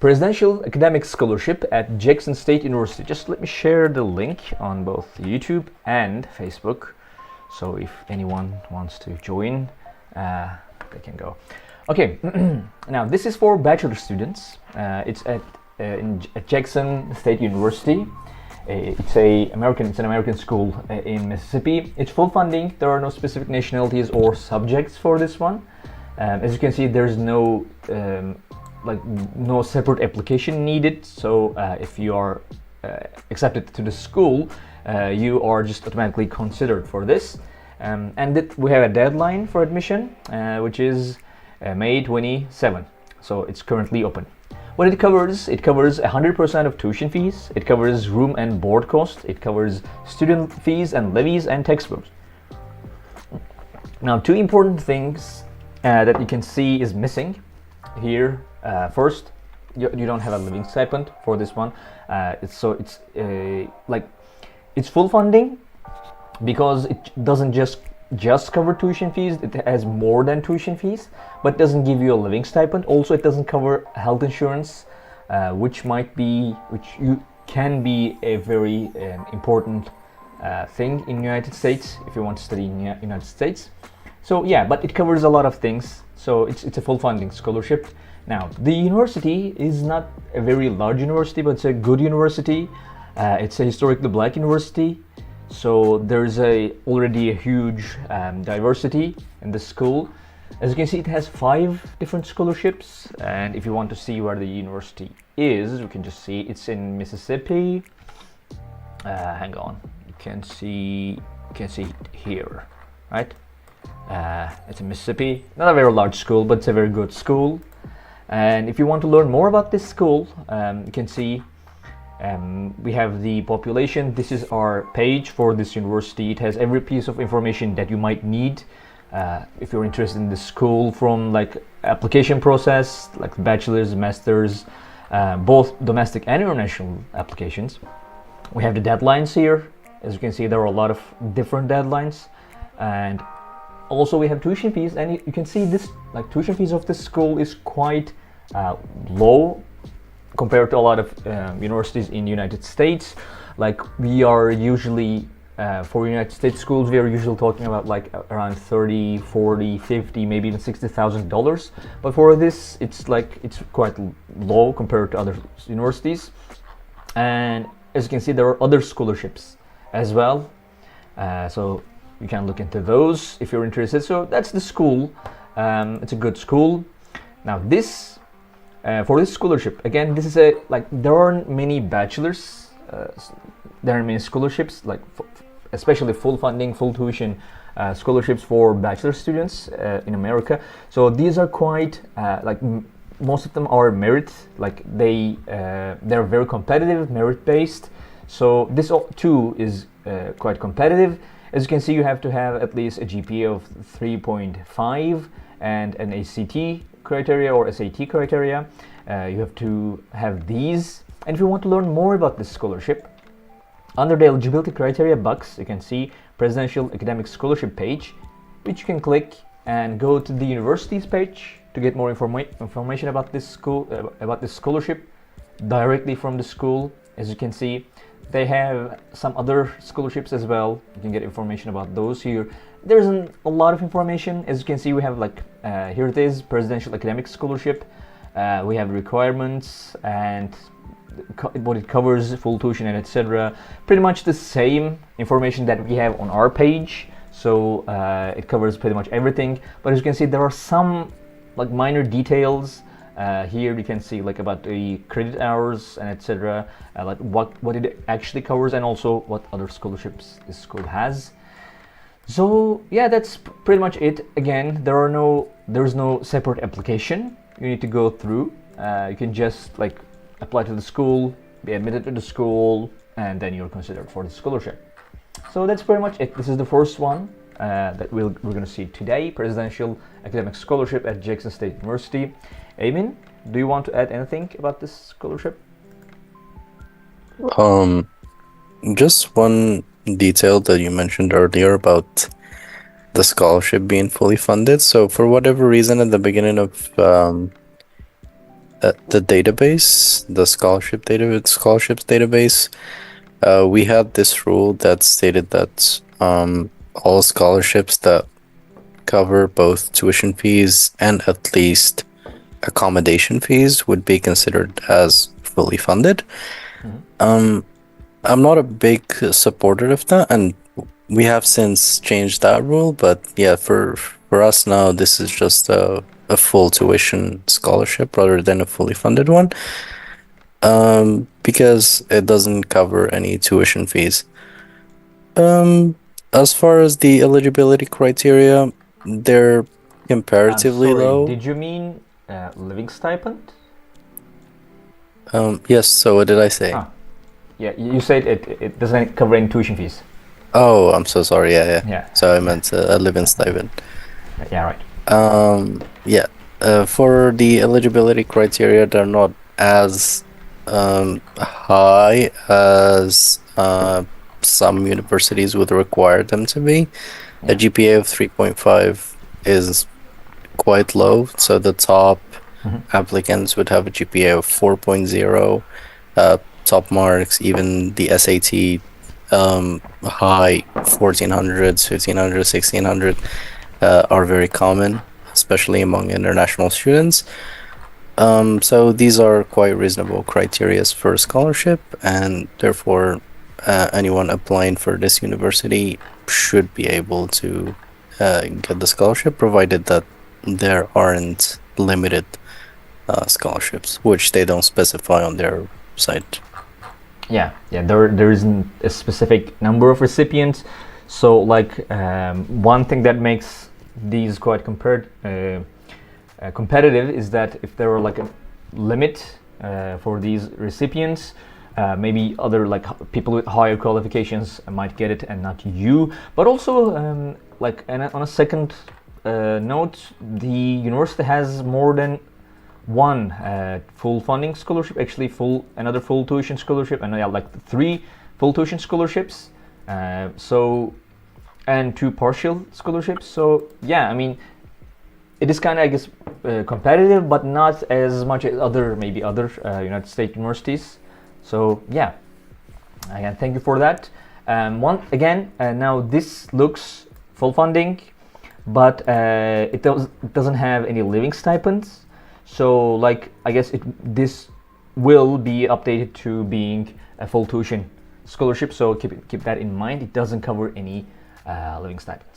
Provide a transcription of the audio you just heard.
Presidential Academic Scholarship at Jackson State University. Just let me share the link on both YouTube and Facebook. So if anyone wants to join, they can go. Okay, now this is for bachelor students. It's at Jackson State University. It's an American school in Mississippi. It's full funding. There are no specific nationalities or subjects for this one. As you can see, there's no no separate application needed. So if you are accepted to the school, you are just automatically considered for this. And we have a deadline for admission, which is May 27. So it's currently open. What it covers 100% of tuition fees. It covers room and board cost. It covers student fees and levies and textbooks. Now, two important things that you can see is missing here. First, you don't have a living stipend for this one. It's full funding because it doesn't just cover tuition fees. It has more than tuition fees, but doesn't give you a living stipend. Also, it doesn't cover health insurance, which can be a very important thing in United States if you want to study in United States. So yeah, but it covers a lot of things. So it's a full funding scholarship. Now, the university is not a very large university, but it's a good university. It's a historically black university. So there's already a huge diversity in the school. As you can see, it has 5 different scholarships. And if you want to see where the university is, you can just see it's in Mississippi. Hang on, you can see it here, right? It's in Mississippi. Not a very large school, but it's a very good school. And if you want to learn more about this school, you can see we have the population. This is our page for this university. It has every piece of information that you might need if you're interested in the school, from like application process, like bachelor's, master's, both domestic and international applications. We have the deadlines here. As you can see, there are a lot of different deadlines. And also we have tuition fees, and you can see this, like, tuition fees of this school is quite low compared to a lot of universities in the United States. Like, we are usually for United States schools, we are usually talking about like around 30, 40, 50, maybe even $60,000. But for this, it's quite low compared to other universities. And as you can see, there are other scholarships as well. So you can look into those if you're interested. So that's the school. It's a good school. Now this, for this scholarship, again, this is there aren't many bachelors. There are many scholarships, especially full funding, full tuition scholarships for bachelor students in America. So these are quite most of them are merit. They're very competitive, merit based. So this too is quite competitive. As you can see, you have to have at least a GPA of 3.5 and an ACT criteria or SAT criteria. You have to have these. And if you want to learn more about this scholarship, under the eligibility criteria box, you can see Presidential Academic Scholarship page, which you can click and go to the university's page to get more information about this school, about this scholarship directly from the school. As you can see, they have some other scholarships as well. You can get information about those here. There's a lot of information. As you can see, we have here it is, Presidential Academic Scholarship. We have requirements and what it covers, full tuition, and etc. Pretty much the same information that we have on our page. So it covers pretty much everything. But as you can see, there are some minor details. Here you can see about the credit hours and etc. What it actually covers, and also what other scholarships this school has. So yeah, that's pretty much it. Again, there's no separate application you need to go through. You can just apply to the school, be admitted to the school, and then you're considered for the scholarship. So that's pretty much it. This is the first one that we're going to see today, Presidential Academic Scholarship at Jackson State University. Amin, do you want to add anything about this scholarship? Just one detail that you mentioned earlier about the scholarship being fully funded. So for whatever reason, at the beginning of the database, the scholarships database, we had this rule that stated that all scholarships that cover both tuition fees and at least accommodation fees would be considered as fully funded. I'm not a big supporter of that, and we have since changed that rule. But yeah, for us now, this is just a full tuition scholarship rather than a fully funded one, because it doesn't cover any tuition fees. As far as the eligibility criteria, they're comparatively Sorry, low. did you mean living stipend? Yes, so what did I say? Ah, yeah, you said it doesn't cover any tuition fees. Oh, I'm so sorry. Yeah. Yeah. So I meant a living stipend. Yeah, right. Yeah. For the eligibility criteria, they're not as high as some universities would require them to be. A GPA of 3.5 is quite low, so the top applicants would have a GPA of 4.0. Top marks, even the SAT, high 1400s, 1500, 1600 are very common, especially among international students. So these are quite reasonable criteria for scholarship, and therefore anyone applying for this university should be able to get the scholarship, provided that there aren't limited scholarships, which they don't specify on their site. Yeah, there isn't a specific number of recipients. So like one thing that makes these quite competitive is that if there were like a limit for these recipients, maybe other like people with higher qualifications might get it and not you. But also like on a second note, the university has more than one full funding scholarship, actually another full tuition scholarship, and like 3 full tuition scholarships, so and 2 partial scholarships. So yeah, I mean, it is kind of, I guess, competitive, but not as much as other United States universities. So yeah, again, thank you for that. Now this looks full funding, but it doesn't have any living stipends. So like, I guess this will be updated to being a full tuition scholarship. So keep that in mind. It doesn't cover any living stipends.